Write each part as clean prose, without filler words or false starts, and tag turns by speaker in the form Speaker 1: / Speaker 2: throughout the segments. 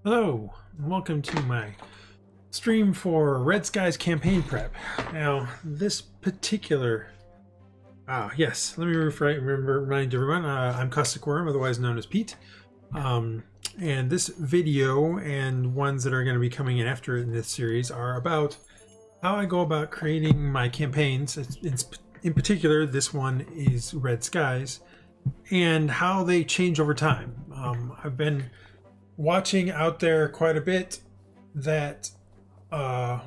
Speaker 1: Hello, and welcome to my stream for Red Skies campaign prep. Now, this particular... yes, let me remind everyone, I'm Caustic Worm, otherwise known as Pete. And this video and ones that are going to be coming in after in this series are about how I go about creating my campaigns. In particular, this one is Red Skies, and how they change over time. I've been watching out there quite a bit that a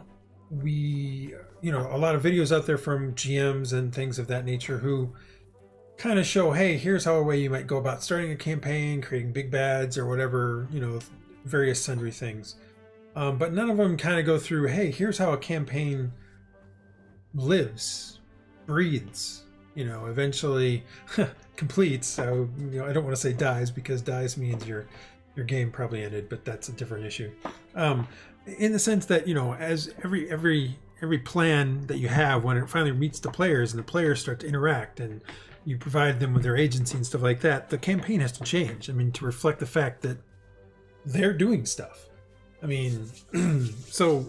Speaker 1: lot of videos out there from GMs and things of that nature who kind of show, hey, here's how a way you might go about starting a campaign, creating big bads or whatever, various sundry things. But none of them kind of go through, hey, here's how a campaign lives, breathes, eventually completes. I don't want to say dies, because dies means your game probably ended, but that's a different issue. In the sense that, as every plan that you have, when it finally meets the players and the players start to interact and you provide them with their agency and stuff like that, the campaign has to change. To reflect the fact that they're doing stuff. So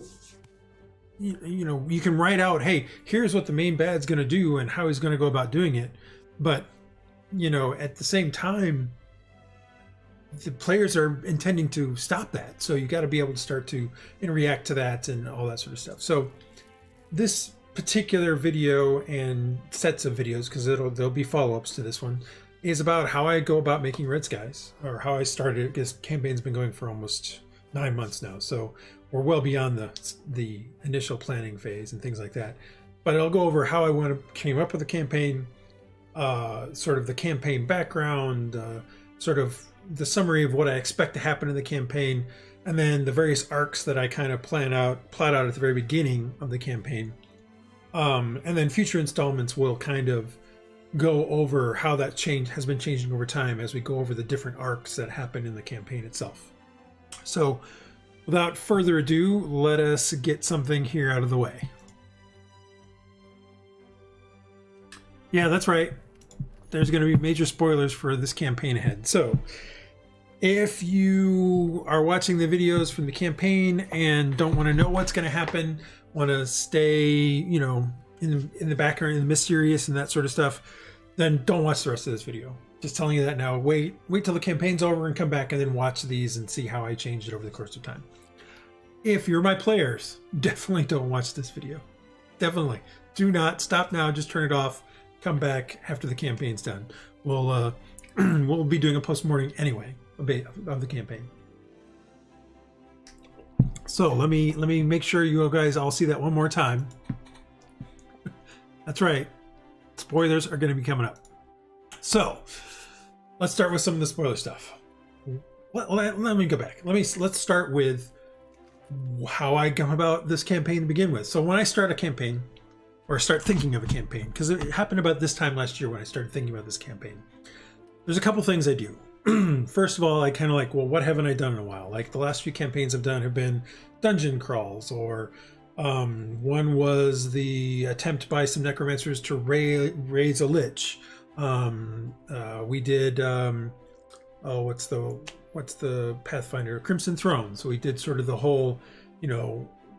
Speaker 1: you can write out, hey, here's what the main bad's going to do and how he's going to go about doing it, but at the same time, the players are intending to stop that, so you got to be able to start to react to that and all that sort of stuff. So this particular video and sets of videos, because there'll be follow-ups to this one, is about how I go about making Red Skies, or how I started it, because campaign's been going for almost 9 months now, so we're well beyond the initial planning phase and things like that. But I'll go over how I came up with the campaign, sort of the campaign background, sort of the summary of what I expect to happen in the campaign, and then the various arcs that I kind of plot out at the very beginning of the campaign. And then future installments will kind of go over how that has been changing over time as we go over the different arcs that happen in the campaign itself. So without further ado, let us get something here out of the way. Yeah, that's right. There's going to be major spoilers for this campaign ahead. So if you are watching the videos from the campaign and don't want to know what's going to happen, want to stay, in the background, in the mysterious and that sort of stuff, then don't watch the rest of this video. Just telling you that now. Wait till the campaign's over and come back and then watch these and see how I changed it over the course of time. If you're my players, definitely don't watch this video. Definitely. Do not stop now. Just turn it off. Come back after the campaign's done. We'll we'll be doing a post-mortem anyway of the campaign. So let me make sure you guys all see that one more time. That's right. Spoilers are going to be coming up. So let's start with some of the spoiler stuff. Let me go back. Let's start with how I come about this campaign to begin with. So when I start a campaign, or start thinking of a campaign, because it happened about this time last year when I started thinking about this campaign, there's a couple things I do. First of all, I kind of like, well, what haven't I done in a while? Like the last few campaigns I've done have been dungeon crawls, or one was the attempt by some necromancers to raise a lich. We did what's the Pathfinder, Crimson Throne. So we did sort of the whole,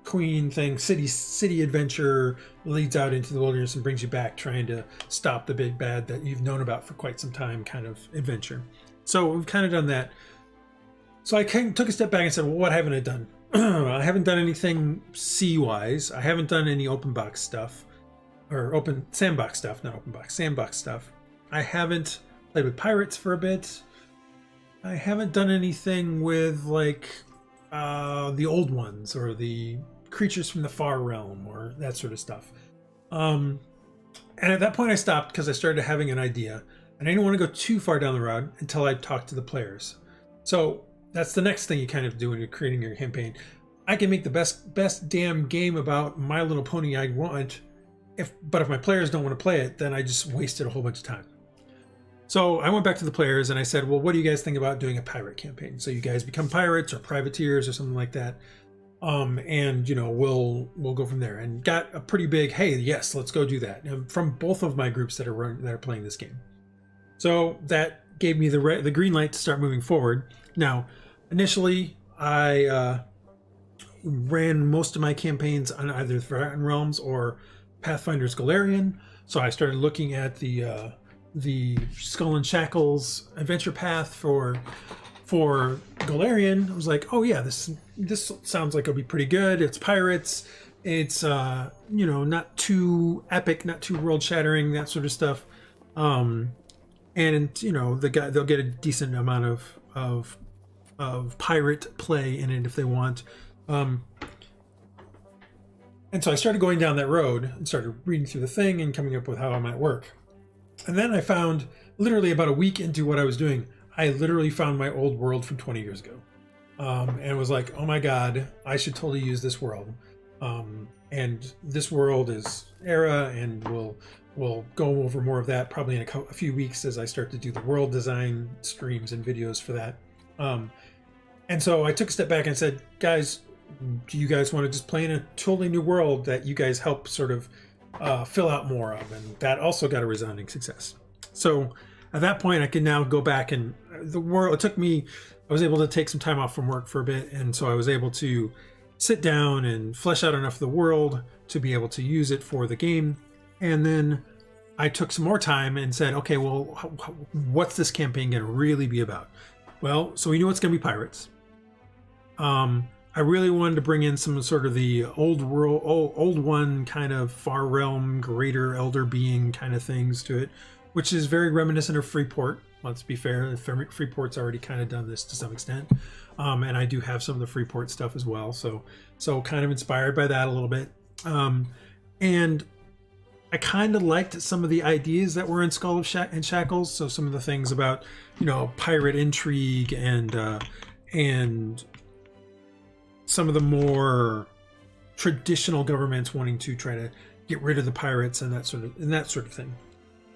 Speaker 1: queen thing, city adventure, leads out into the wilderness and brings you back, trying to stop the big bad that you've known about for quite some time kind of adventure. So we've kind of done that. So I kind of took a step back and said, well, what haven't I done? I haven't done anything C-wise. I haven't done any open box stuff, or open sandbox stuff, not open box, sandbox stuff. I haven't played with pirates for a bit. I haven't done anything with like the old ones, or the creatures from the far realm, or that sort of stuff. And at that point I stopped, because I started having an idea, and I didn't want to go too far down the road until I talked to the players. So that's the next thing you kind of do when you're creating your campaign. I can make the best damn game about My Little Pony I want, but if my players don't want to play it, then I just wasted a whole bunch of time. So I went back to the players and I said, well, what do you guys think about doing a pirate campaign? So you guys become pirates or privateers or something like that. And we'll go from there, and got a pretty big, hey, yes, let's go do that, from both of my groups that are playing this game. So that gave me the green light to start moving forward. Now, initially, I ran most of my campaigns on either Forgotten Realms or Pathfinder's Galarian. So I started looking at the Skull and Shackles adventure path for Galarian. I was like, oh yeah, this sounds like it'll be pretty good. It's pirates. It's you know, not too epic, not too world shattering, that sort of stuff. And you know, they'll get a decent amount of pirate play in it if they want. And so I started going down that road and started reading through the thing and coming up with how it might work. And then I found, literally about a week into what I was doing, I literally found my old world from 20 years ago. And was like, oh my God, I should totally use this world. And this world is Era, and we'll go over more of that probably in a few weeks as I start to do the world design streams and videos for that. And so I took a step back and said, guys, do you guys want to just play in a totally new world that you guys help sort of fill out more of? And that also got a resounding success. So at that point, I can now go back, and the world, it took me, I was able to take some time off from work for a bit. And so I was able to sit down and flesh out enough of the world to be able to use it for the game. And then I took some more time and said, okay, well, what's this campaign going to really be about? Well, so we knew it's going to be pirates. I really wanted to bring in some sort of the old world, old one kind of far realm, greater elder being kind of things to it, which is very reminiscent of Freeport. Let's be fair, Freeport's already kind of done this to some extent. And I do have some of the Freeport stuff as well. So kind of inspired by that a little bit. And I kind of liked some of the ideas that were in Skull and Shackles. So some of the things about, you know, pirate intrigue and some of the more traditional governments wanting to try to get rid of the pirates and that sort of thing.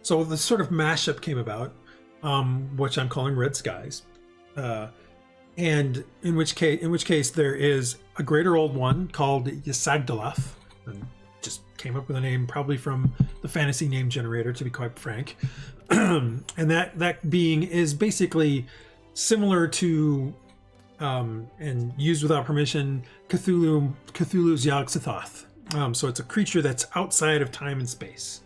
Speaker 1: So the sort of mashup came about, which I'm calling Red Skies, and in which case there is a greater old one called Yasagdalath, and just came up with a name probably from the fantasy name generator, to be quite frank. And that being is basically similar to and used without permission, Cthulhu's Yog-Sothoth. So it's a creature that's outside of time and space.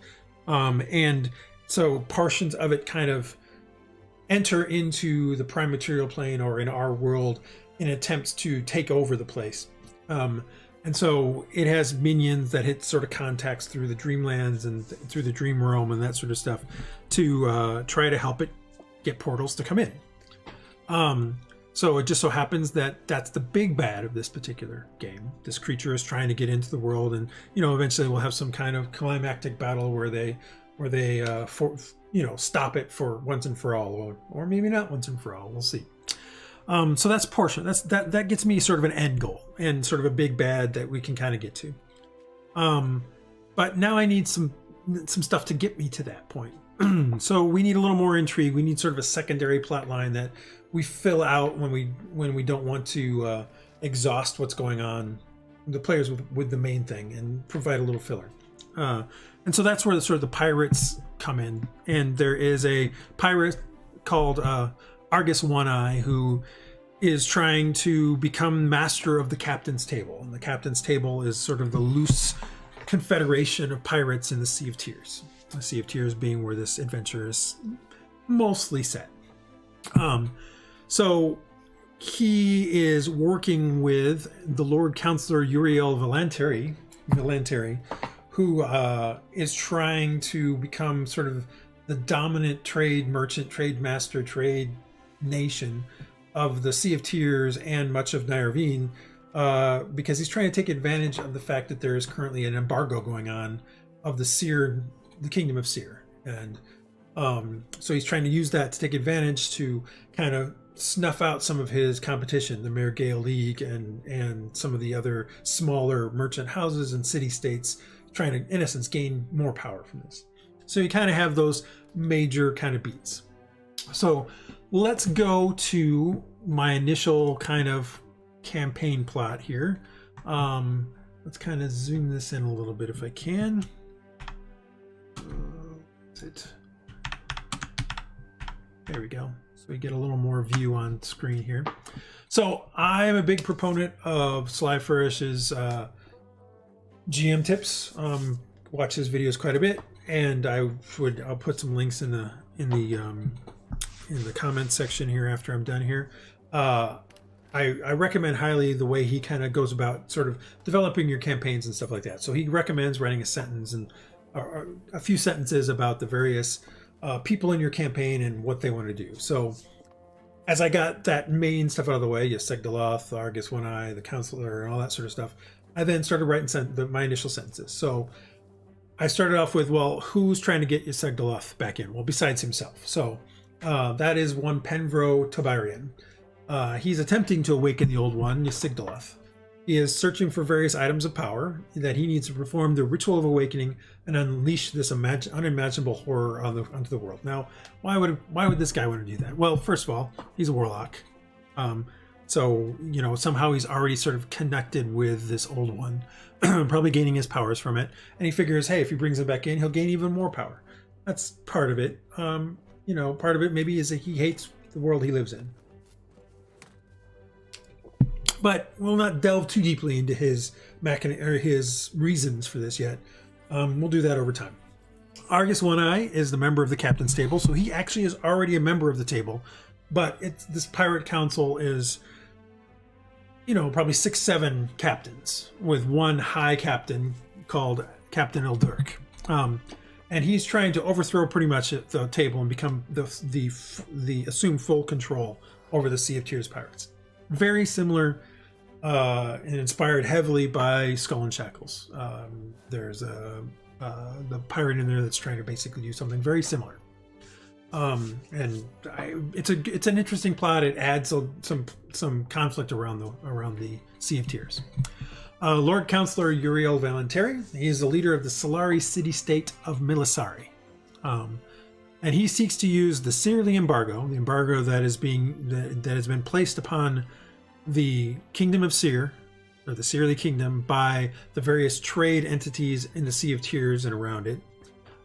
Speaker 1: And so portions of it kind of enter into the prime material plane or in our world in attempts to take over the place. And so it has minions that hit sort of contacts through the dreamlands and through the dream realm and that sort of stuff to try to help it get portals to come in. So it just so happens that that's the big bad of this particular game. This creature is trying to get into the world, and you know, eventually we'll have some kind of climactic battle where they stop it for once and for all, or maybe not once and for all. We'll see. So that's portion. That gets me sort of an end goal and sort of a big bad that we can kind of get to. But now I need some stuff to get me to that point. So we need a little more intrigue. We need sort of a secondary plot line that we fill out when we don't want to exhaust what's going on, the players with the main thing, and provide a little filler. And so that's where the pirates come in. And there is a pirate called Argus One-Eye who is trying to become master of the captain's table. And the captain's table is sort of the loose confederation of pirates in the Sea of Tears. The Sea of Tears being where this adventure is mostly set. So he is working with the Lord Counselor Uriel Valenteri, who is trying to become sort of the dominant trade merchant, trade master, trade nation of the Sea of Tears and much of Nyrvine, because he's trying to take advantage of the fact that there is currently an embargo going on of the Seer, the Kingdom of Seer. And so he's trying to use that to take advantage to kind of snuff out some of his competition, the Mergale League and some of the other smaller merchant houses and city-states, trying to, in essence, gain more power from this. So you kind of have those major kind of beats. So let's go to my initial kind of campaign plot here. Let's kind of zoom this in a little bit if I can. That's it. There we go. So we get a little more view on screen here. So I am a big proponent of Sly Flourish's GM tips. Watch his videos quite a bit, and I'll put some links in the comments section here after I'm done here. I recommend highly the way he kind of goes about sort of developing your campaigns and stuff like that. So he recommends writing a sentence and a few sentences about the various people in your campaign and what they want to do. So as I got that main stuff out of the way, Segdaloth, Argus One Eye, the Counselor, and all that sort of stuff, I then started writing my initial sentences. So I started off with, well, who's trying to get Segdaloth back in? Well, besides himself. So that is one Penvro Tobarian. He's attempting to awaken the old one, Sigdaloth. He is searching for various items of power that he needs to perform the ritual of awakening and unleash this unimaginable horror onto the world. Now, why would this guy want to do that? Well, first of all, he's a warlock. So, somehow he's already sort of connected with this old one, probably gaining his powers from it. And he figures, hey, if he brings him back in, he'll gain even more power. That's part of it. Part of it maybe is that he hates the world he lives in. But we'll not delve too deeply into his reasons for this yet. We'll do that over time. Argus One Eye is the member of the captain's table, so he actually is already a member of the table. But this pirate council is, probably 6-7 captains, with one high captain called Captain Ildurk. And he's trying to overthrow pretty much the table and become the assume full control over the Sea of Tears pirates. Very similar and inspired heavily by Skull and Shackles. There's the pirate in there that's trying to basically do something very similar. It's an interesting plot. It adds some conflict around the Sea of Tears. Lord Counselor Uriel Valenteri, he is the leader of the Solari city-state of Milisari. And he seeks to use the Seerly embargo, the embargo that has been placed upon the Kingdom of Seer, or the Seerly Kingdom, by the various trade entities in the Sea of Tears and around it,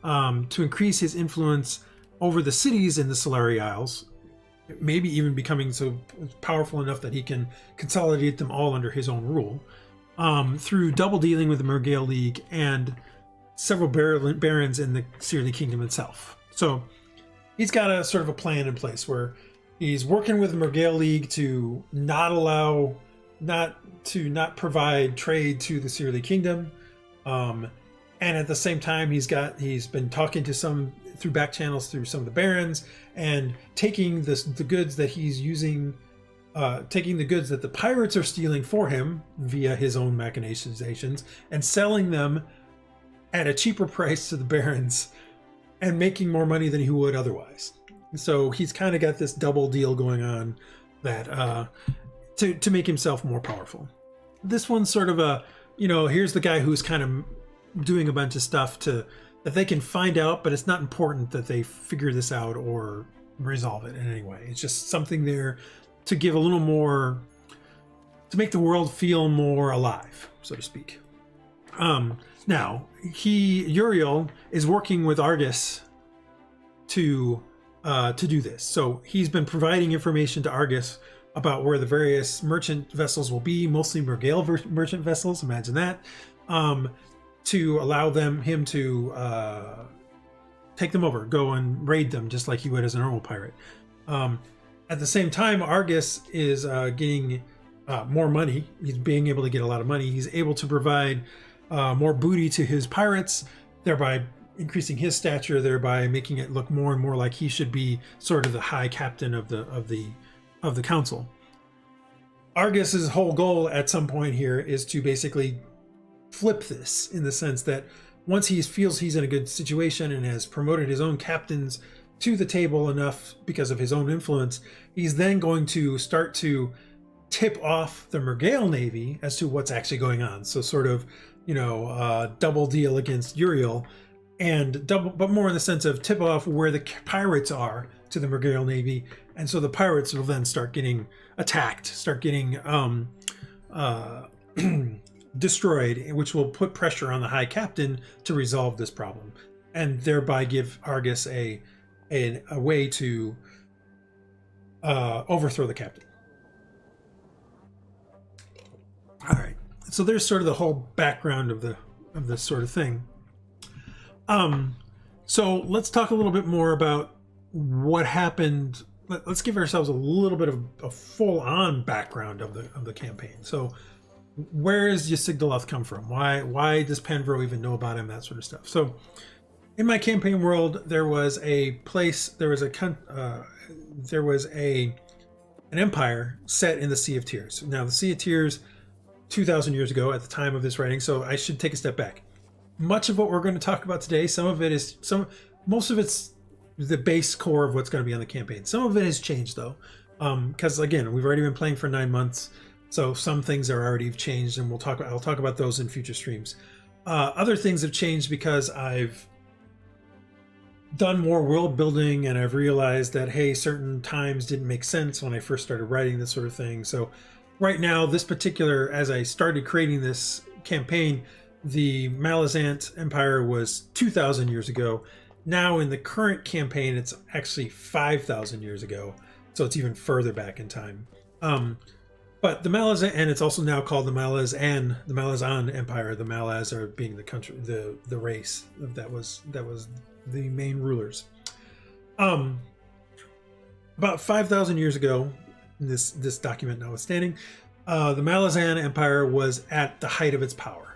Speaker 1: to increase his influence over the cities in the Solari Isles, maybe even becoming so powerful enough that he can consolidate them all under his own rule, through double dealing with the Mergale League and several barons in the Seerly Kingdom itself. So he's got a sort of a plan in place where he's working with the Mergale League to not provide trade to the Seerly Kingdom, and at the same time he's been talking to some through back channels through some of the barons and taking the goods that he's using, taking the goods that the pirates are stealing for him via his own machinations and selling them at a cheaper price to the barons and making more money than he would otherwise. So he's kind of got this double deal going on that to make himself more powerful. This one's sort of here's the guy who's kind of doing a bunch of stuff that they can find out, but it's not important that they figure this out or resolve it in any way. It's just something there to give a little more, to make the world feel more alive, so to speak. Now, Uriel is working with Argus to do this. So he's been providing information to Argus about where the various merchant vessels will be, mostly Mergale merchant vessels, imagine that, to allow him to take them over, go and raid them just like he would as a normal pirate. At the same time, Argus is getting more money. He's being able to get a lot of money. He's able to provide more booty to his pirates, thereby increasing his stature, thereby making it look more and more like he should be sort of the high captain of the council. Argus's whole goal at some point here is to basically flip this, in the sense that once he feels he's in a good situation and has promoted his own captains to the table enough because of his own influence, he's then going to start to tip off the Mergale Navy as to what's actually going on. So sort of, double deal against Uriel, and but more in the sense of tip off where the pirates are to the Mergale Navy, and so the pirates will then start getting attacked, start getting destroyed, which will put pressure on the High Captain to resolve this problem, and thereby give Argus a way to overthrow the captain. All right, so there's sort of the whole background of this sort of thing. So let's talk a little bit more about what happened. Let's give ourselves a little bit of a full-on background of the campaign. So, where does Ysigdraloth come from? Why does Panvro even know about him? That sort of stuff. So, in my campaign world, there was a place. There was an empire set in the Sea of Tears. Now, the Sea of Tears, 2,000 years ago, at the time of this writing. So, I should take a step back. Much of what we're going to talk about today, most of it's the base core of what's going to be on the campaign. Some of it has changed though, because again, we've already been playing for 9 months, so some things are already changed, and I'll talk about those in future streams. Other things have changed because I've done more world building, and I've realized that hey, certain times didn't make sense when I first started writing this sort of thing. So right now, as I started creating this campaign, the Malazant Empire was 2,000 years ago. Now in the current campaign, it's actually 5,000 years ago, so it's even further back in time. But the Malazan, and it's also now called the Malazan Empire. The Malaz are being the country, the race that was the main rulers. About 5,000 years ago, this document notwithstanding, the Malazan Empire was at the height of its power.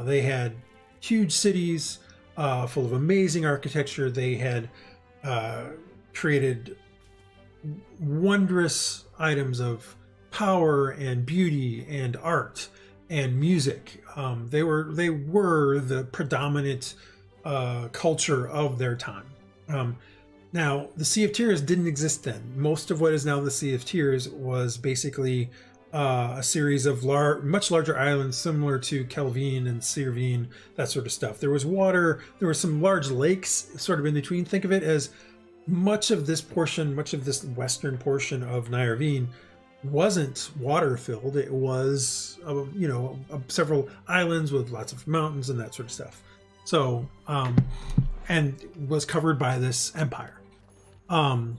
Speaker 1: They had huge cities. Full of amazing architecture. They had created wondrous items of power and beauty and art and music. They were the predominant culture of their time. Now, the Sea of Tears didn't exist then. Most of what is now the Sea of Tears was basically a series of much larger islands similar to Kelvin and Seervin, that sort of stuff. There was water, there were some large lakes sort of in between. Think of it as much of this western portion of Nyarveen wasn't water filled. It was, several islands with lots of mountains and that sort of stuff. So, and was covered by this empire. But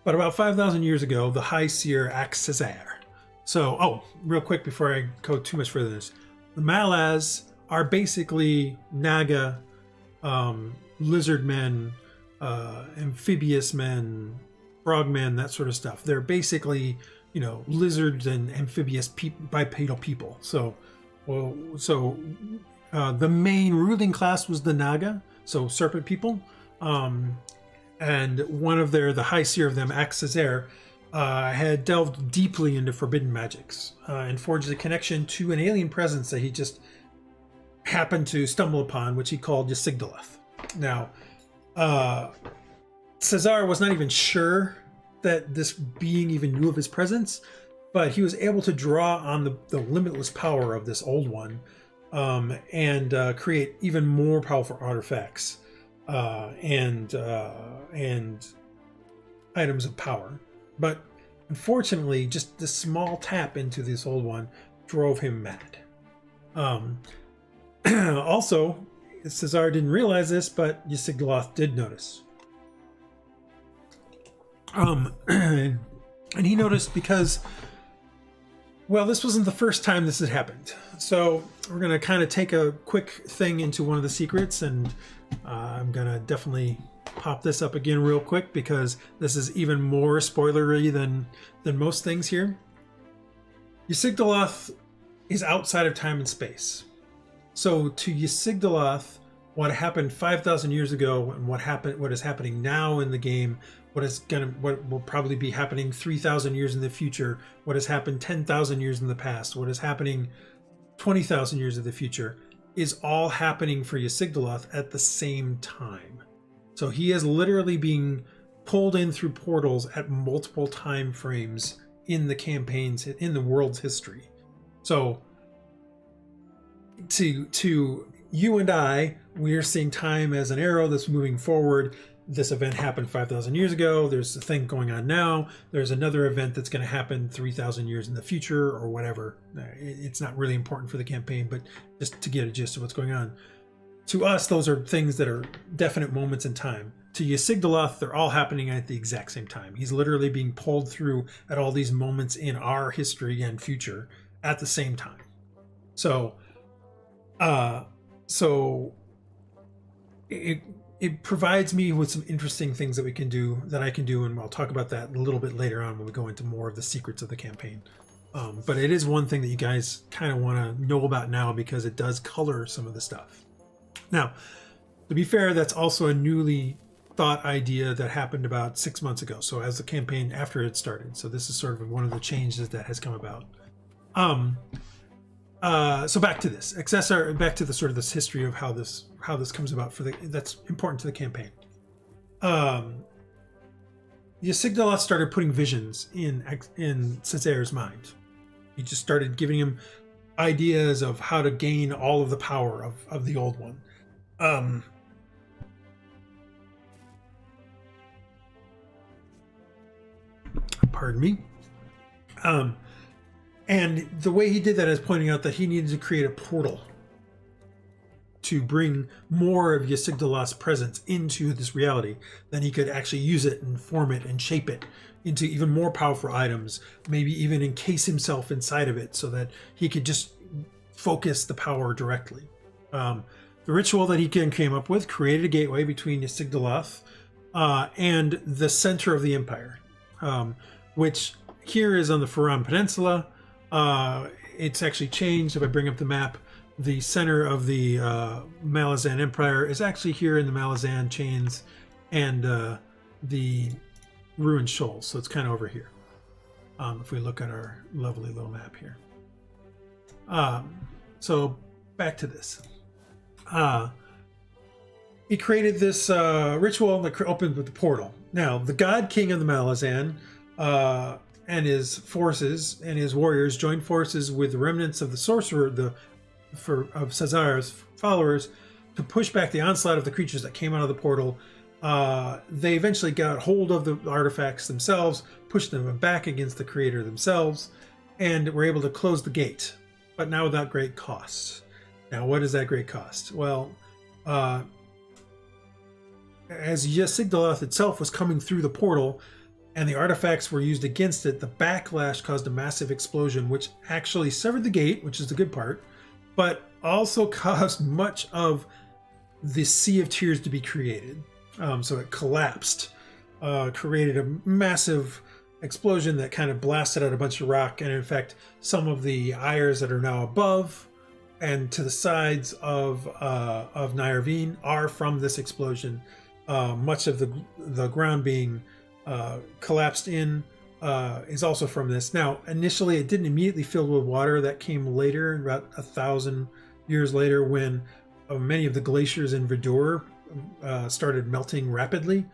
Speaker 1: about 5,000 years ago, the High Seer Axazar. So, real quick before I go too much further this, the Malaz are basically Naga, lizard men, amphibious men, frog men, that sort of stuff. They're basically, lizards and amphibious bipedal people. So the main ruling class was the Naga, so serpent people. And one of the High Seer of them, Axazar, had delved deeply into forbidden magics and forged a connection to an alien presence that he just happened to stumble upon, which he called Ysigdraloth. Now, Cesar was not even sure that this being even knew of his presence, but he was able to draw on the limitless power of this old one and create even more powerful artifacts and items of power. But unfortunately, just the small tap into this old one drove him mad. Also, Cesar didn't realize this, but Ysigdraloth did notice. And he noticed because, well, this wasn't the first time this had happened. So we're going to kind of take a quick thing into one of the secrets, and I'm going to definitely pop this up again real quick because this is even more spoilery than most things here. Ysigdraloth is outside of time and space. So to Ysigdraloth, what happened 5,000 years ago and what is happening now in the game, what will probably be happening 3,000 years in the future, what has happened 10,000 years in the past, what is happening 20,000 years in the future, is all happening for Ysigdraloth at the same time. So he is literally being pulled in through portals at multiple time frames in the campaigns, in the world's history. So to you and I, we are seeing time as an arrow that's moving forward. This event happened 5,000 years ago. There's a thing going on now. There's another event that's going to happen 3,000 years in the future or whatever. It's not really important for the campaign, but just to get a gist of what's going on. To us, those are things that are definite moments in time. to Ysigdraloth, they're all happening at the exact same time. He's literally being pulled through at all these moments in our history and future at the same time. So, it provides me with some interesting things that I can do, and I'll talk about that a little bit later on when we go into more of the secrets of the campaign. But it is one thing that you guys kind of want to know about now because it does color some of the stuff. Now, to be fair, that's also a newly thought idea that happened about 6 months ago. So as the campaign after it started. So this is sort of one of the changes that has come about. So back to this. Back to the sort of this history of how this comes about that's important to the campaign. Ysigdraloth started putting visions in Cesaire's mind. He just started giving him ideas of how to gain all of the power of the old one. Pardon me. And the way he did that is pointing out that he needed to create a portal to bring more of Ysigdraloth's presence into this reality. Then he could actually use it and form it and shape it into even more powerful items, maybe even encase himself inside of it so that he could just focus the power directly. The ritual that he came up with created a gateway between Ysigdraloth and the center of the empire, which here is on the Faran Peninsula. It's actually changed. If I bring up the map, the center of the Malazan Empire is actually here in the Malazan Chains and the Ruined Shoals. So it's kind of over here. If we look at our lovely little map here. So back to this. He created this ritual that opened with the portal. Now, the God King of the Malazan and his forces and his warriors joined forces with the remnants of the sorcerer of Cesaire's followers to push back the onslaught of the creatures that came out of the portal. They eventually got hold of the artifacts themselves, pushed them back against the creator themselves, and were able to close the gate, but now without great cost. Now, what is that great cost? Well, as Ysigdraloth itself was coming through the portal, and the artifacts were used against it, the backlash caused a massive explosion, which actually severed the gate, which is the good part, but also caused much of the Sea of Tears to be created. So it collapsed, created a massive explosion that kind of blasted out a bunch of rock, and in fact, some of the Eyres that are now above and to the sides of Nairvine are from this explosion. Much of the ground being collapsed in is also from this. Now, initially it didn't immediately fill with water. That came later, about 1,000 years later, when many of the glaciers in Vidor started melting rapidly,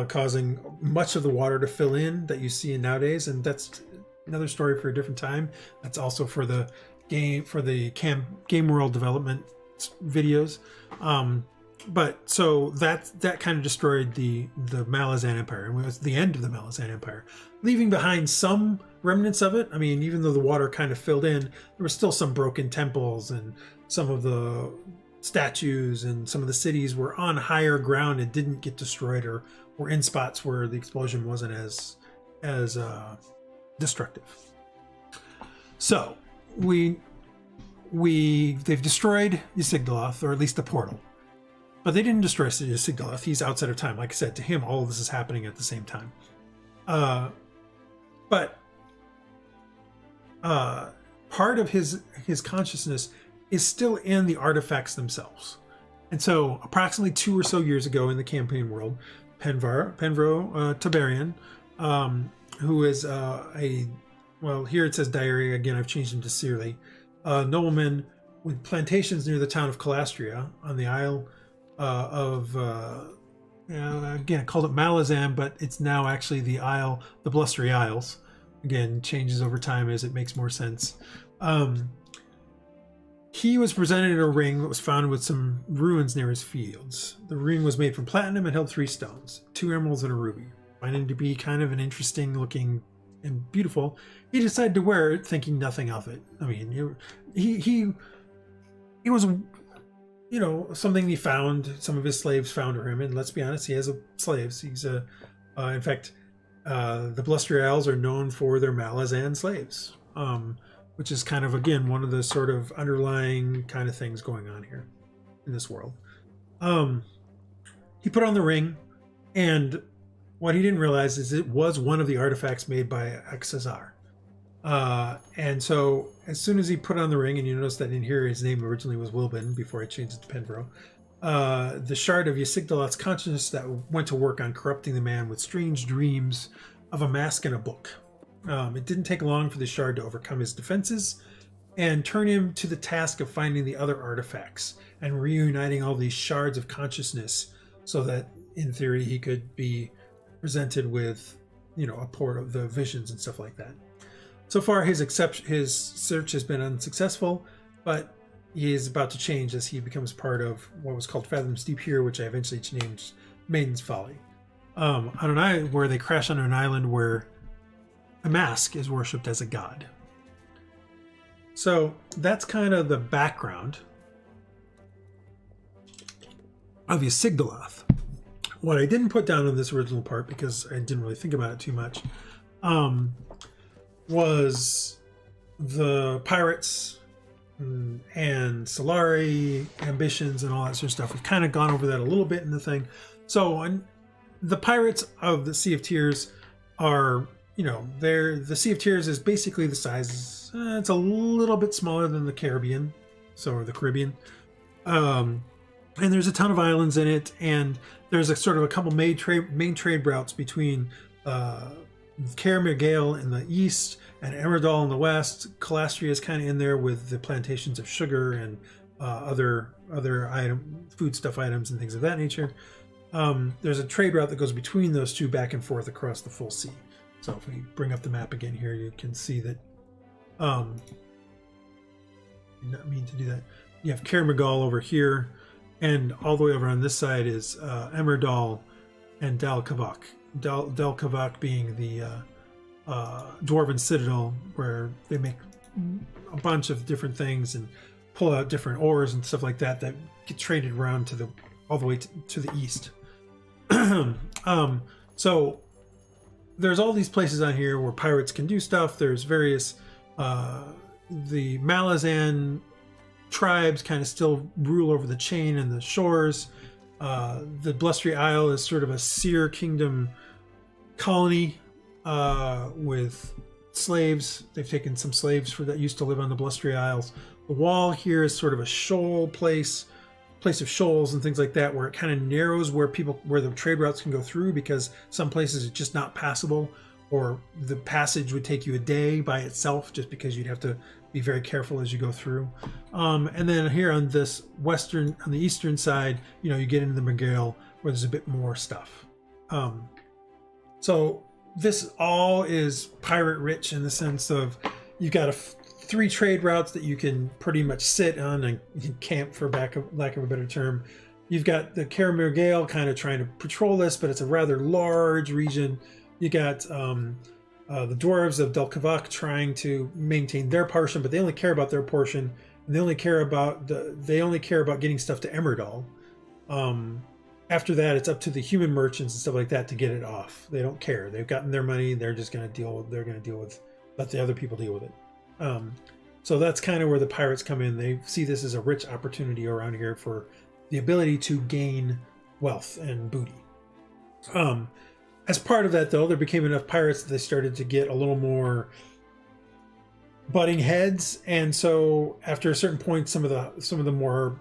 Speaker 1: causing much of the water to fill in that you see nowadays. And that's another story for a different time. That's also for the game world development videos. But so that kind of destroyed the Malazan Empire, and it was the end of the Malazan Empire, leaving behind some remnants of it. I mean, even though the water kind of filled in, there were still some broken temples, and some of the statues and some of the cities were on higher ground and didn't get destroyed, or were in spots where the explosion wasn't as destructive. So they've destroyed Ysigdraloth, or at least the portal. But they didn't destroy Ysigdraloth. He's outside of time. Like I said, to him, all of this is happening at the same time. But part of his consciousness is still in the artifacts themselves. And so approximately 2 or so years ago in the campaign world, Penvro Tiberian, who is here it says diary. Again, I've changed him to Seerly. Nobleman with plantations near the town of Calastria on the Isle again, I called it Malazan, but it's now actually the Blustery Isles. Again, changes over time as it makes more sense. He was presented in a ring that was found with some ruins near his fields. The ring was made from platinum and held 3 stones, 2 emeralds and a ruby. Finding it to be kind of an interesting looking and beautiful, he decided to wear it, thinking nothing of it. I mean, he was you know, something he found, some of his slaves found for him. And let's be honest, he has slaves. He's in fact, the Blustery Isles are known for their Malazan slaves, which is kind of, again, one of the sort of underlying kind of things going on here in this world. He put on the ring, and what he didn't realize is it was one of the artifacts made by Axazar. And so as soon as he put on the ring, and you notice that in here his name originally was Wilbin before I changed it to Penbro, the shard of Ysigdalot's consciousness that went to work on corrupting the man with strange dreams of a mask and a book. It didn't take long for the shard to overcome his defenses and turn him to the task of finding the other artifacts and reuniting all these shards of consciousness so that in theory he could be presented with, you know, a port of the visions and stuff like that. So far his search has been unsuccessful, but he is about to change as he becomes part of what was called Fathom's Deep here, which I eventually named Maiden's Folly. On an island where they crash on an island where a mask is worshipped as a god. So that's kind of the background of Ysigdaloth. What I didn't put down in this original part, because I didn't really think about it too much, was the pirates and Solari ambitions and all that sort of stuff. We've kind of gone over that a little bit in the thing. So the pirates of the Sea of Tears are, you know, the Sea of Tears is basically the size, it's a little bit smaller than the Caribbean, or the Caribbean. And there's a ton of islands in it, and there's a sort of a couple main trade routes between Caer in the east and Emerdal in the west. Calastria is kind of in there with the plantations of sugar and other foodstuff items and things of that nature. There's a trade route that goes between those two back and forth across the full sea. So if we bring up the map again here, you can see that I did not mean to do that. You have Caer over here, and all the way over on this side is Emerdal and Dal Kavak. Dal Kavak being the Dwarven Citadel, where they make a bunch of different things and pull out different ores and stuff like that get traded around all the way to the east. So there's all these places on here where pirates can do stuff. There's various the Malazan tribes kind of still rule over the chain and the shores. The Blustery Isle is sort of a Seer kingdom colony with slaves. They've taken some slaves that used to live on the Blustery Isles. The wall here is sort of a shoal place of shoals and things like that, where it kind of narrows where the trade routes can go through, because some places are just not passable, or the passage would take you a day by itself, just because you'd have to be very careful as you go through. And then here on the eastern side, you know, you get into the McGill, where there's a bit more stuff. So this all is pirate rich in the sense of you've got 3 trade routes that you can pretty much sit on and camp, for lack of a better term. You've got the Caer kind of trying to patrol this, but it's a rather large region. You got the dwarves of Dal Kavak trying to maintain their portion, but they only care about their portion, and they only care about getting stuff to Emerdal. After that, it's up to the human merchants and stuff like that to get it off. They don't care. They've gotten their money. They're just going to deal with let the other people deal with it. So that's kind of where the pirates come in. They see this as a rich opportunity around here for the ability to gain wealth and booty. As part of that, though, there became enough pirates that they started to get a little more butting heads, and so after a certain point, some of the more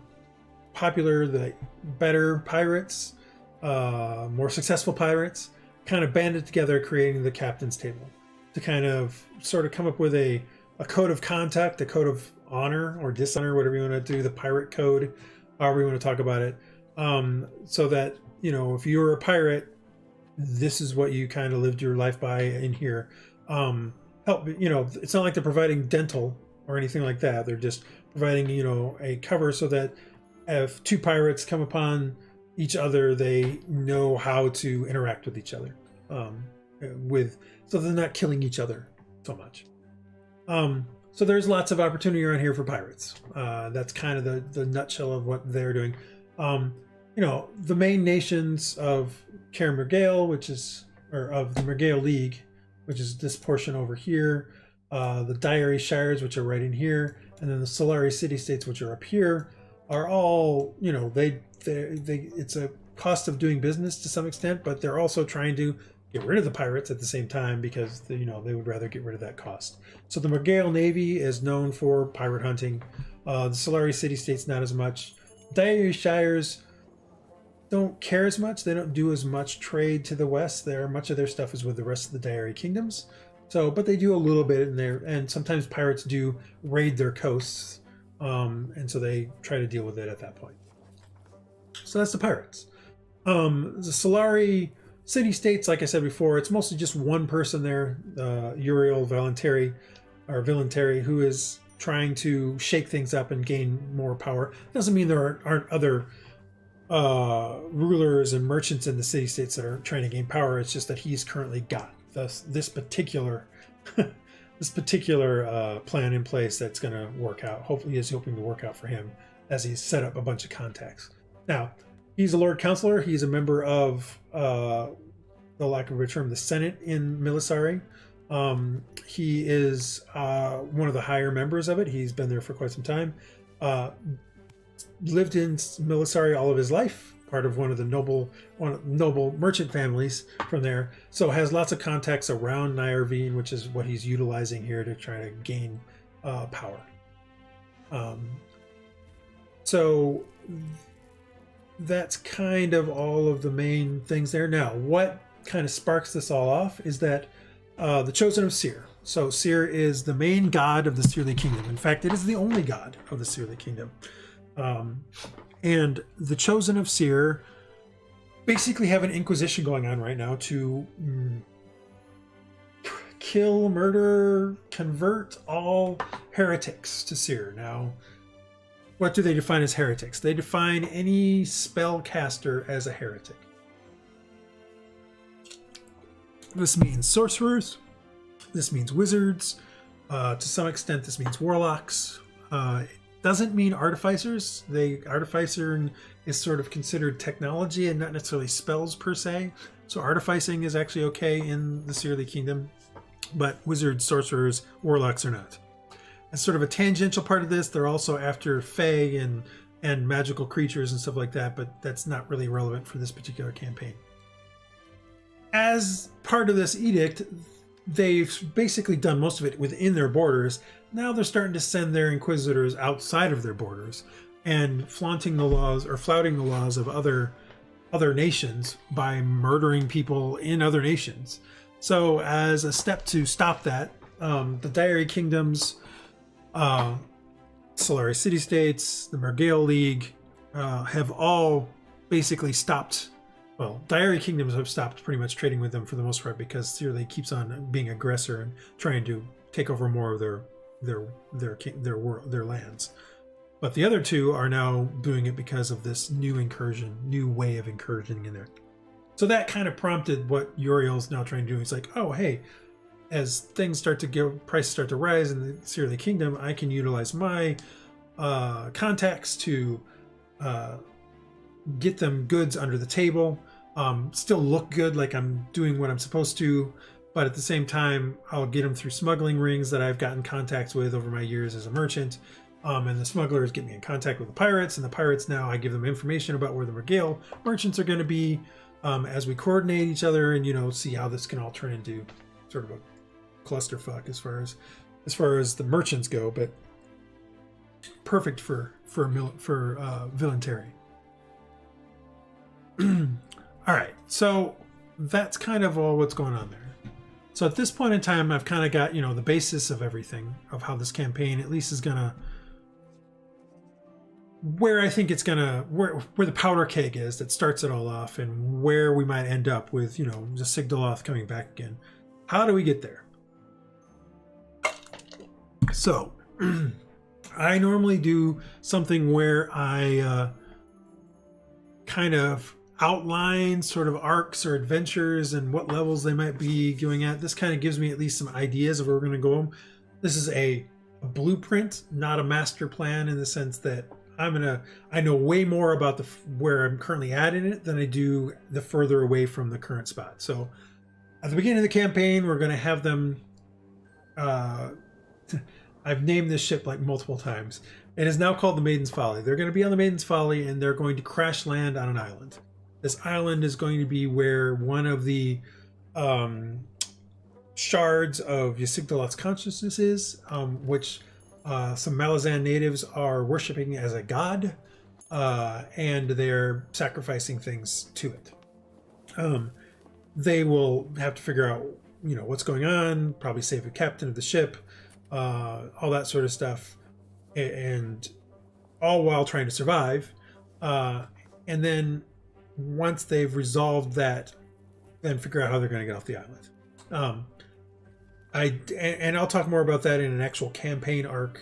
Speaker 1: popular, the better pirates, more successful pirates, kind of banded together, creating the captain's table to kind of sort of come up with a code of conduct, a code of honor or dishonor, whatever you want to do, the pirate code, however you want to talk about it, so that, you know, if you're a pirate, this is what you kind of lived your life by in here. Help, you know, it's not like they're providing dental or anything like that. They're just providing, you know, a cover so that if 2 pirates come upon each other, they know how to interact with each other, so they're not killing each other so much. So there's lots of opportunity around here for pirates. That's kind of the nutshell of what they're doing. You know, the main nations of Caer Mergale, or of the Mergale League, which is this portion over here, the Diary Shires, which are right in here, and then the Solari City-States, which are up here, are all, you know, it's a cost of doing business to some extent, but they're also trying to get rid of the pirates at the same time because they would rather get rid of that cost. So the Mergale Navy is known for pirate hunting. The Solari City-States not as much. Diary Shires don't care as much. They don't do as much trade to the west. Much of their stuff is with the rest of the Diary Kingdoms. So, but they do a little bit in there, and sometimes pirates do raid their coasts, and so they try to deal with it at that point. So that's the pirates. The Solari City-States, like I said before, it's mostly just one person there, Uriel Valenteri, who is trying to shake things up and gain more power. Doesn't mean there aren't other rulers and merchants in the city-states that are trying to gain power. It's just that he's currently got this particular plan in place that's going to work out. Hopefully he's hoping to work out for him as he's set up a bunch of contacts. Now, he's a Lord Counselor. He's a member of the lack of a term, the Senate in Milisari. He is one of the higher members of it. He's been there for quite some time. Lived in Milisari all of his life, part of one of the noble merchant families from there. So has lots of contacts around Nyarvine, which is what he's utilizing here to try to gain power. So that's kind of all of the main things there. Now, what kind of sparks this all off is that the Chosen of Seer. So Seer is the main god of the Seerly Kingdom. In fact, it is the only god of the Seerly Kingdom. And the Chosen of Seer basically have an inquisition going on right now to kill, murder, convert all heretics to Seer. Now, what do they define as heretics? They define any spellcaster as a heretic. This means sorcerers. This means wizards. To some extent, this means warlocks. Doesn't mean artificers. Artificer is sort of considered technology and not necessarily spells per se. So artificing is actually okay in the Seerly Kingdom, but wizards, sorcerers, warlocks are not. As sort of a tangential part of this, they're also after fae and magical creatures and stuff like that, but that's not really relevant for this particular campaign. As part of this edict, they've basically done most of it within their borders. Now they're starting to send their inquisitors outside of their borders and flouting the laws of other nations by murdering people in other nations. So as a step to stop that, the Diary Kingdoms, Solari City-States, the Mergale League have all basically stopped. Well, Diary Kingdoms have stopped pretty much trading with them for the most part because Seerly keeps on being aggressor and trying to take over more of their lands. But the other two are now doing it because of this new way of incursioning in there. So that kind of prompted what Uriel's now trying to do. He's like, oh, hey, as things prices start to rise in the Seerly Kingdom, I can utilize my contacts to get them goods under the table, still look good like I'm doing what I'm supposed to, but at the same time, I'll get them through smuggling rings that I've gotten contacts with over my years as a merchant. And the smugglers get me in contact with the pirates, and the pirates now, I give them information about where the Mergale merchants are going to be as we coordinate each other and, see how this can all turn into sort of a clusterfuck as far as the merchants go, but perfect for Valenteri. All right, so that's kind of all what's going on there. So at this point in time, I've kind of got, the basis of everything, of how this campaign at least is gonna, where I think it's gonna, where the powder keg is that starts it all off, and where we might end up with, the Sigdaloth coming back again. How do we get there? So I normally do something where I kind of outline sort of arcs or adventures and what levels they might be going at. This kind of gives me at least some ideas of where we're going to go. This is a a blueprint, not a master plan, in the sense that I know way more about where I'm currently at in it than I do the further away from the current spot. So at the beginning of the campaign, we're going to have them. I've named this ship like multiple times. It is now called the Maiden's Folly. They're going to be on the Maiden's Folly, and they're going to crash land on an island. This island is going to be where one of the shards of Ysigdralot's consciousness is, which some Malazan natives are worshipping as a god, and they're sacrificing things to it. They will have to figure out, what's going on, probably save the captain of the ship, all that sort of stuff, and all while trying to survive. And then once they've resolved that, then figure out how they're going to get off the island. I'll talk more about that in an actual campaign arc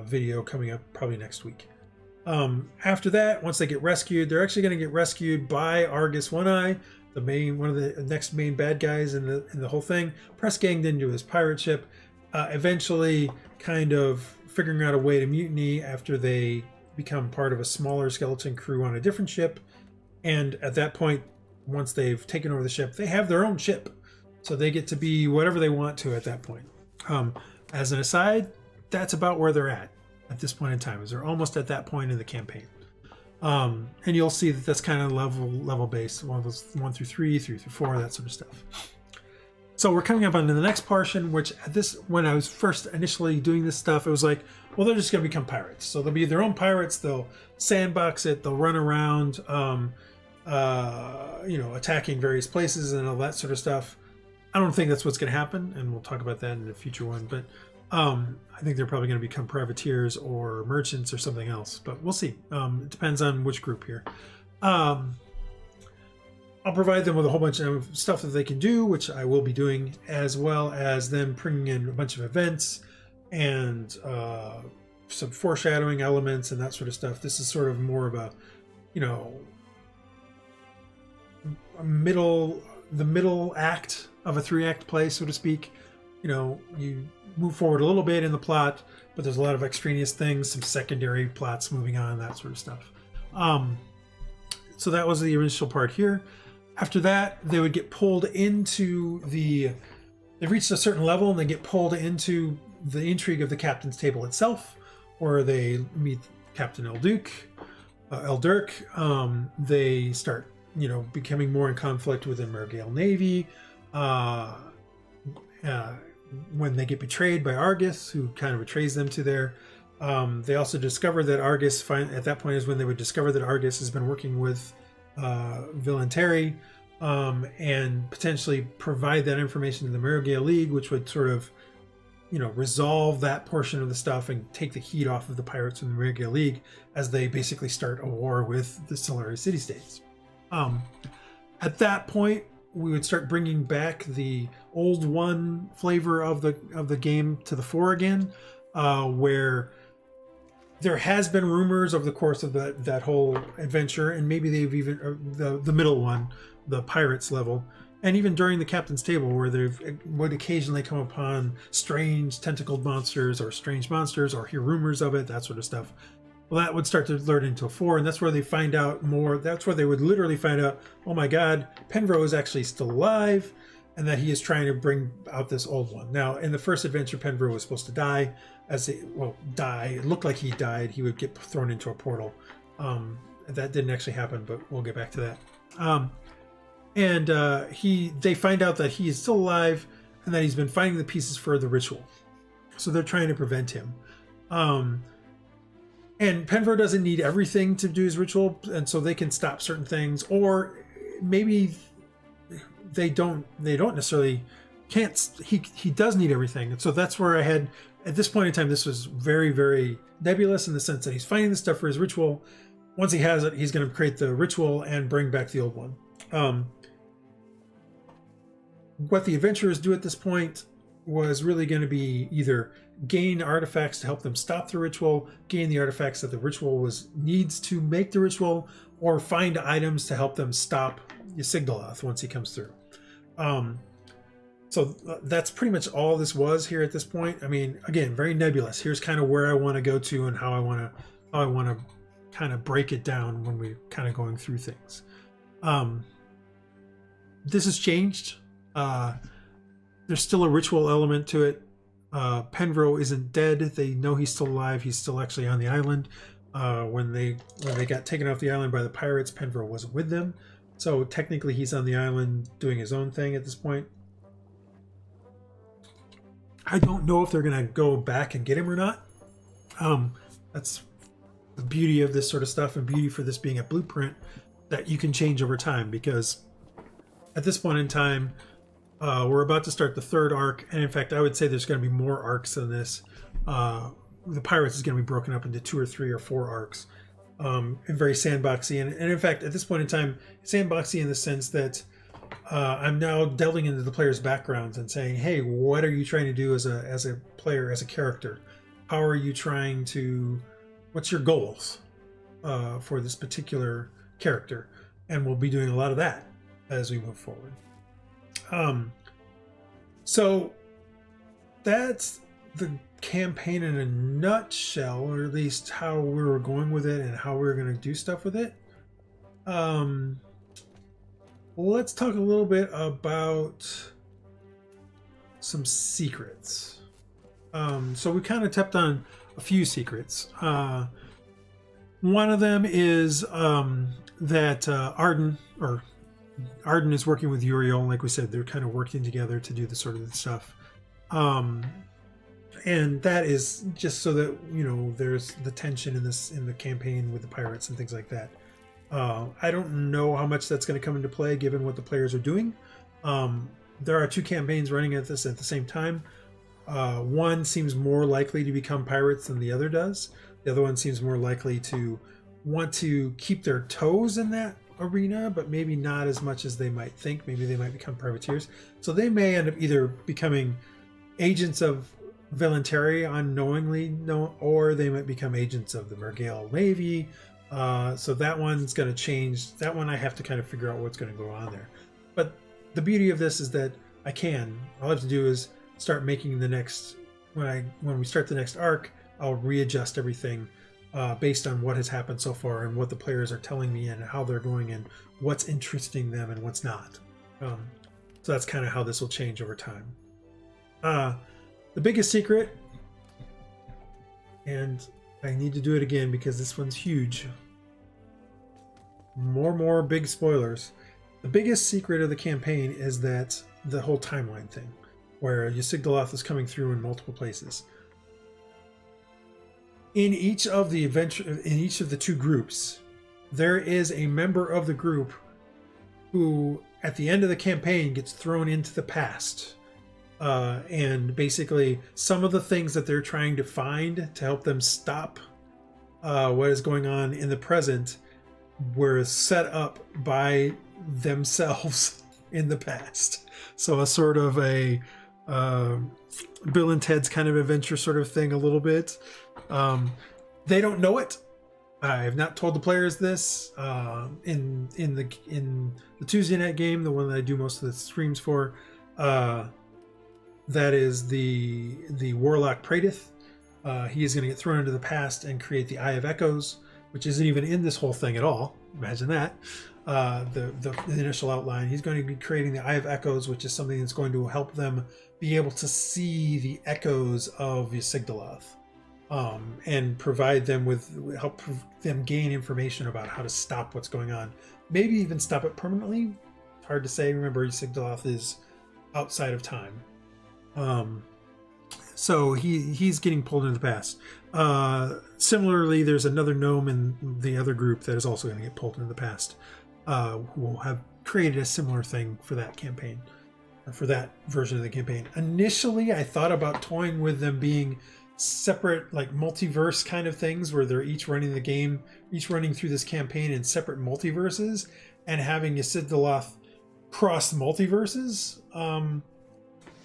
Speaker 1: video coming up probably next week. After that, once they get rescued, they're actually going to get rescued by Argus One Eye, one of the next main bad guys in the whole thing, press ganged into his pirate ship, eventually kind of figuring out a way to mutiny after they become part of a smaller skeleton crew on a different ship. And at that point, once they've taken over the ship, they have their own ship. So they get to be whatever they want to at that point. As an aside, that's about where they're at this point in time, is they're almost at that point in the campaign. And you'll see that that's kind of level based, 1 through 3, 3 through 4, that sort of stuff. So we're coming up on the next portion, which when I was first initially doing this stuff, it was like, well, they're just going to become pirates. So they'll be their own pirates. They'll sandbox it. They'll run around, attacking various places and all that sort of stuff. I don't think that's what's going to happen, and we'll talk about that in a future one. But I think they're probably going to become privateers or merchants or something else. But we'll see. It depends on which group here. I'll provide them with a whole bunch of stuff that they can do, which I will be doing, as well as them bringing in a bunch of events and some foreshadowing elements and that sort of stuff. This is sort of more of the middle act of a 3-act play, so to speak. You move forward a little bit in the plot, but there's a lot of extraneous things, some secondary plots moving on, that sort of stuff. So that was the initial part here. After that, they would get pulled into they've reached a certain level and they get pulled into the intrigue of the captain's table itself, where they meet Captain Eldurk. They start, becoming more in conflict with the Mergale Navy. When they get betrayed by Argus, who kind of betrays them to their... they also discover that Argus, at that point is when they would discover that Argus has been working with Villanterri, and potentially provide that information to the Mergale League, which would sort of, resolve that portion of the stuff and take the heat off of the pirates from the Mergale League as they basically start a war with the Solari City-States. At that point, we would start bringing back the old one flavor of the game to the fore again, where there has been rumors over the course of that whole adventure, and maybe they've even the middle one, the pirates level, and even during the captain's table, where they would occasionally come upon strange tentacled monsters or strange monsters, or hear rumors of it, that sort of stuff. Well, that would start to learn into a 4, and that's where they find out more. That's where they would literally find out, oh my God, Penvro is actually still alive, and that he is trying to bring out this old one. Now, in the first adventure, Penvro was supposed to die. It looked like he died. He would get thrown into a portal. That didn't actually happen, but we'll get back to that. They find out that he is still alive and that he's been finding the pieces for the ritual. So they're trying to prevent him. And Penvro doesn't need everything to do his ritual, and so they can stop certain things, or maybe they don't necessarily can't. He does need everything, and so that's where I had, at this point in time, this was very, very nebulous in the sense that he's finding the stuff for his ritual. Once he has it, he's going to create the ritual and bring back the old one. What the adventurers do at this point was really going to be either gain artifacts to help them stop the ritual, gain the artifacts that the ritual needs to make the ritual, or find items to help them stop Ysigdraloth once he comes through. So that's pretty much all this was here at this point. I mean, again, very nebulous. Here's kind of where I want to go to and how I want to kind of break it down when we're kind of going through things. This has changed. There's still a ritual element to it. Penvro isn't dead. They know he's still alive. He's still actually on the island. When they got taken off the island by the pirates, Penvro wasn't with them. So technically he's on the island doing his own thing at this point. I don't know if they're going to go back and get him or not. That's the beauty of this sort of stuff, and beauty for this being a blueprint that you can change over time, because at this point in time, we're about to start the third arc, and in fact, I would say there's going to be more arcs than this. The Pirates is going to be broken up into 2 or 3 or 4 arcs, and very sandboxy. And in fact, at this point in time, sandboxy in the sense that I'm now delving into the players' backgrounds and saying, hey, what are you trying to do as a player, as a character? How are you trying to, what's your goals for this particular character? And we'll be doing a lot of that as we move forward. So that's the campaign in a nutshell, or at least how we were going with it and how we were going to do stuff with it. Let's talk a little bit about some secrets. So we kind of tapped on a few secrets. One of them is that Arden is working with Uriel. Like we said, they're kind of working together to do the sort of stuff. And that is just so that, you know, there's the tension in the campaign with the pirates and things like that. I don't know how much that's going to come into play given what the players are doing. There are 2 campaigns running at the same time. One seems more likely to become pirates than the other does. The other one seems more likely to want to keep their toes in that arena, but maybe not as much as they might think. Maybe they might become privateers. So they may end up either becoming agents of Valentari unknowingly, or they might become agents of the Mergale Navy. So that one's going to change. That one I have to kind of figure out what's going to go on there. But the beauty of this is that all I have to do is start making the next, when we start the next arc, I'll readjust everything based on what has happened so far and what the players are telling me and how they're going and what's interesting them and what's not. So that's kind of how this will change over time. The biggest secret, and I need to do it again because this one's huge. More big spoilers. The biggest secret of the campaign is that the whole timeline thing, where Ysigdraloth is coming through in multiple places. In each of the 2 groups, there is a member of the group who, at the end of the campaign, gets thrown into the past. And basically, some of the things that they're trying to find to help them stop what is going on in the present were set up by themselves in the past. So a sort of a Bill and Ted's kind of adventure sort of thing a little bit. They don't know it. I have not told the players this in the Tuesday night game, the one that I do most of the streams for. That is the Warlock Pradith. He is going to get thrown into the past and create the Eye of Echoes, which isn't even in this whole thing at all. Imagine that. The initial outline. He's going to be creating the Eye of Echoes, which is something that's going to help them be able to see the echoes of Ysigdraloth, and provide them with help them gain information about how to stop what's going on. Maybe even stop it permanently. It's hard to say. Remember, Ysigdraloth is outside of time. So he's getting pulled into the past. Similarly, there's another gnome in the other group that is also going to get pulled into the past. Who will have created a similar thing for that campaign, or for that version of the campaign. Initially, I thought about toying with them being separate, like multiverse kind of things, where they're each running the game, each running through this campaign in separate multiverses, and having Ysigdraloth cross multiverses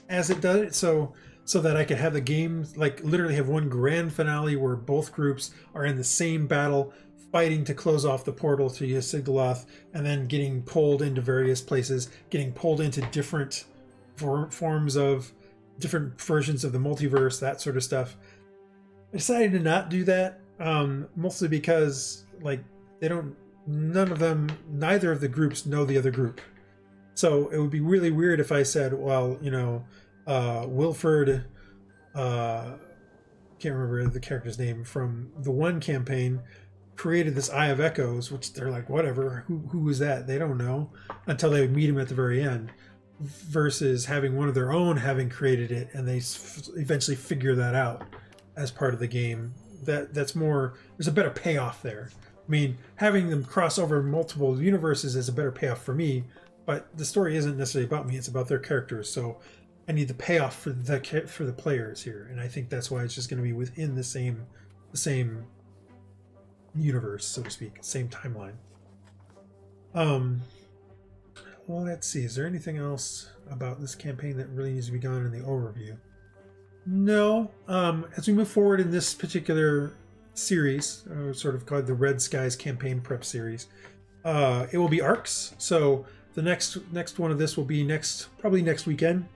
Speaker 1: as it does, so that I could have the game, like literally have one grand finale where both groups are in the same battle, fighting to close off the portal to Ysigdraloth, and then getting pulled into various places, getting pulled into different forms of different versions of the multiverse, that sort of stuff. I decided to not do that, mostly because like neither of the groups know the other group. So it would be really weird if I said, well, Wilford, can't remember the character's name from the one campaign, created this Eye of Echoes, which they're like, whatever, who is that? They don't know until they meet him at the very end, versus having one of their own having created it, and they eventually figure that out as part of the game. That's more, there's a better payoff there. I mean, having them cross over multiple universes is a better payoff for me, but the story isn't necessarily about me, it's about their characters. So I need the payoff for the players here, and I think that's why it's just going to be within the same universe, so to speak, same timeline. Well, let's see. Is there anything else about this campaign that really needs to be gone in the overview? No. As we move forward in this particular series, sort of called the Red Skies Campaign Prep Series, it will be arcs. So the next one of this will be probably next weekend.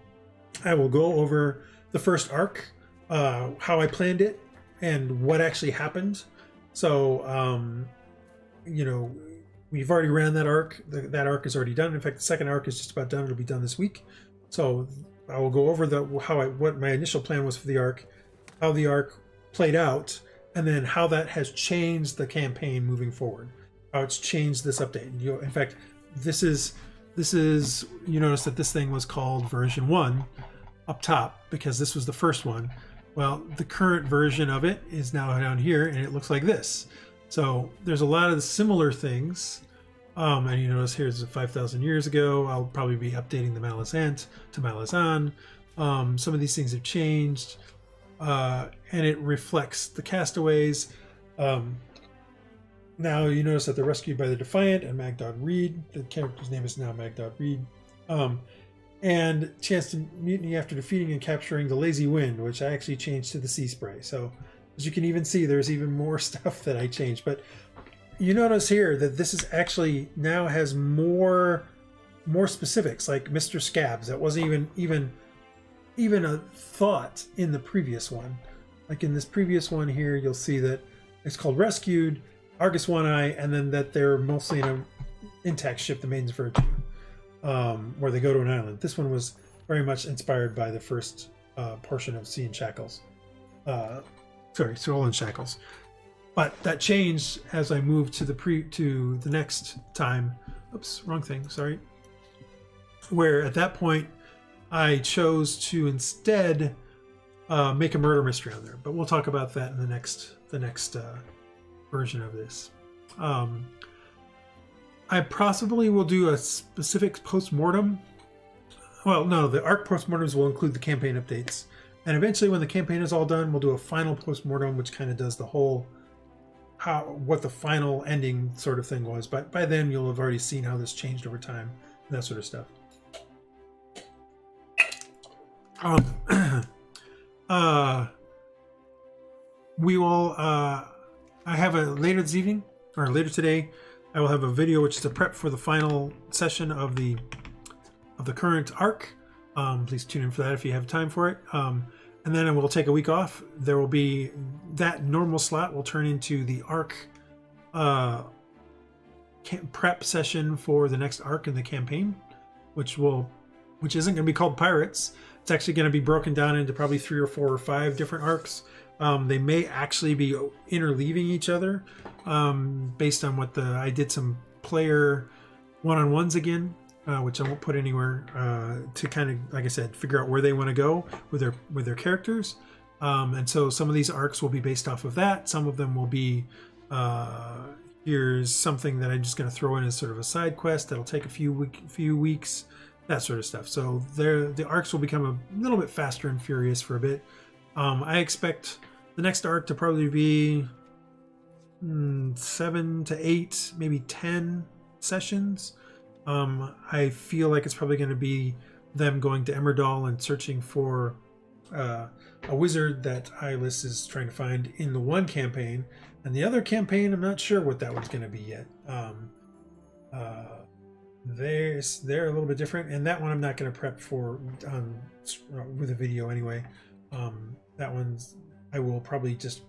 Speaker 1: I will go over the first arc, how I planned it, and what actually happened. So, we've already ran that arc. That arc is already done. In fact, the second arc is just about done. It'll be done this week. So I will go over what my initial plan was for the arc, how the arc played out, and then how that has changed the campaign moving forward. How it's changed this update. In fact, this is you notice that this thing was called version 1 up top because this was the first one. Well, the current version of it is now down here, and it looks like this. So there's a lot of similar things. And you notice here's 5,000 years ago. I'll probably be updating the Malazant to Malazan. Some of these things have changed, and it reflects the castaways. Now you notice that they're rescued by the Defiant and Magdod Reed. The character's name is now Magdod Reed. And chance to mutiny after defeating and capturing the Lazy Wind, which I actually changed to the Sea Spray. So as you can even see, there's even more stuff that I changed. But you notice here that this is actually now has more specifics, like Mr. Scabs. That wasn't even a thought in the previous one. Like in this previous one here, you'll see that it's called Rescued, Argus One Eye, and then that they're mostly in an intact ship, the Maiden's Virtue, where they go to an island. This one was very much inspired by the first portion of Sea and Shackles. Soul and Shackles. But that changed as I moved to the next time. Oops, wrong thing, sorry. Where at that point I chose to instead make a murder mystery on there. But we'll talk about that in the next version of this. I possibly will do a specific post-mortem. Well, no, the arc post-mortems will include the campaign updates. And eventually when the campaign is all done, we'll do a final post-mortem, which kind of does the whole what the final ending sort of thing was. But by then you'll have already seen how this changed over time and that sort of stuff. We will I have a later this evening or later today I will have a video which is a prep for the final session of the current arc. Please tune in for that if you have time for it. And then we'll take a week off. There will be that normal slot will turn into the arc prep session for the next arc in the campaign, which isn't going to be called Pirates. It's actually going to be broken down into probably 3 or 4 or 5 different arcs. They may actually be interleaving each other based on what I did some player one-on-ones again. Which I won't put anywhere to kind of, like I said, figure out where they want to go with their characters. And so some of these arcs will be based off of that. Some of them will be, here's something that I'm just going to throw in as sort of a side quest that'll take a few weeks, that sort of stuff. So the arcs will become a little bit faster and furious for a bit. I expect the next arc to probably be 7 to 8, maybe 10 sessions. I feel like it's probably going to be them going to Emerdal and searching for a wizard that Eyeless is trying to find in the one campaign. And the other campaign, I'm not sure what that one's going to be yet. they're a little bit different, and that one I'm not going to prep for with a video anyway. That one's I will probably just,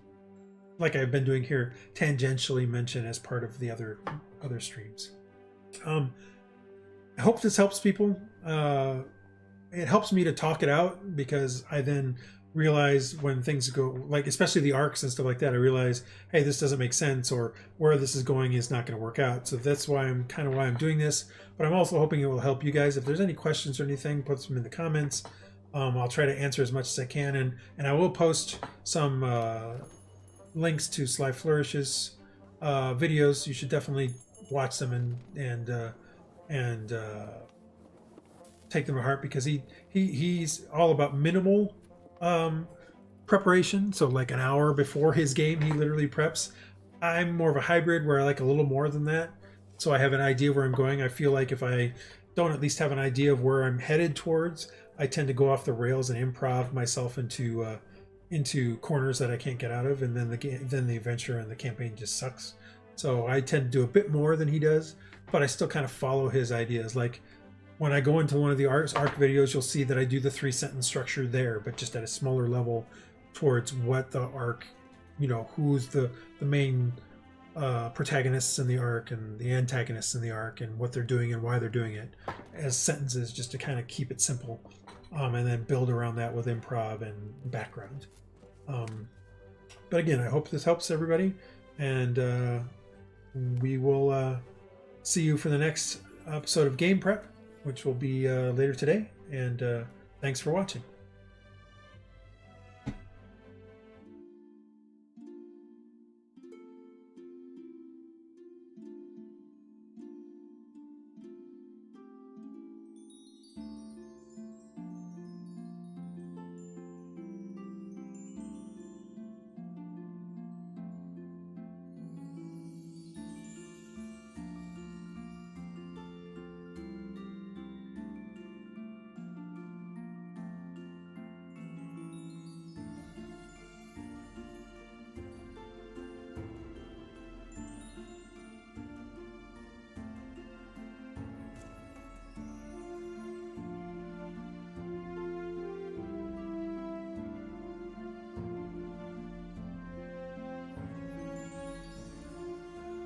Speaker 1: like I've been doing here, tangentially mention as part of the other streams. I hope this helps people. It helps me to talk it out, because I then realize when things go, like especially the arcs and stuff like that, I realize, hey, this doesn't make sense, or where this is going is not going to work out. So that's why I'm doing this. But I'm also hoping it will help you guys. If there's any questions or anything, put them in the comments. I'll try to answer as much as I can, and I will post some links to Sly Flourish's videos. You should definitely watch them and take them to heart, because he's all about minimal preparation. So like an hour before his game, he literally preps. I'm more of a hybrid, where I like a little more than that, so I have an idea where I'm going. I feel like if I don't at least have an idea of where I'm headed towards, I tend to go off the rails and improv myself into corners that I can't get out of, and then the adventure and the campaign just sucks. So I tend to do a bit more than he does, but I still kind of follow his ideas. Like when I go into one of the arc videos, you'll see that I do the 3-sentence structure there, but just at a smaller level towards what the arc, who's the main protagonists in the arc and the antagonists in the arc, and what they're doing and why they're doing it, as sentences, just to kind of keep it simple, and then build around that with improv and background. But again, I hope this helps everybody, and we will see you for the next episode of Game Prep, which will be later today. And thanks for watching.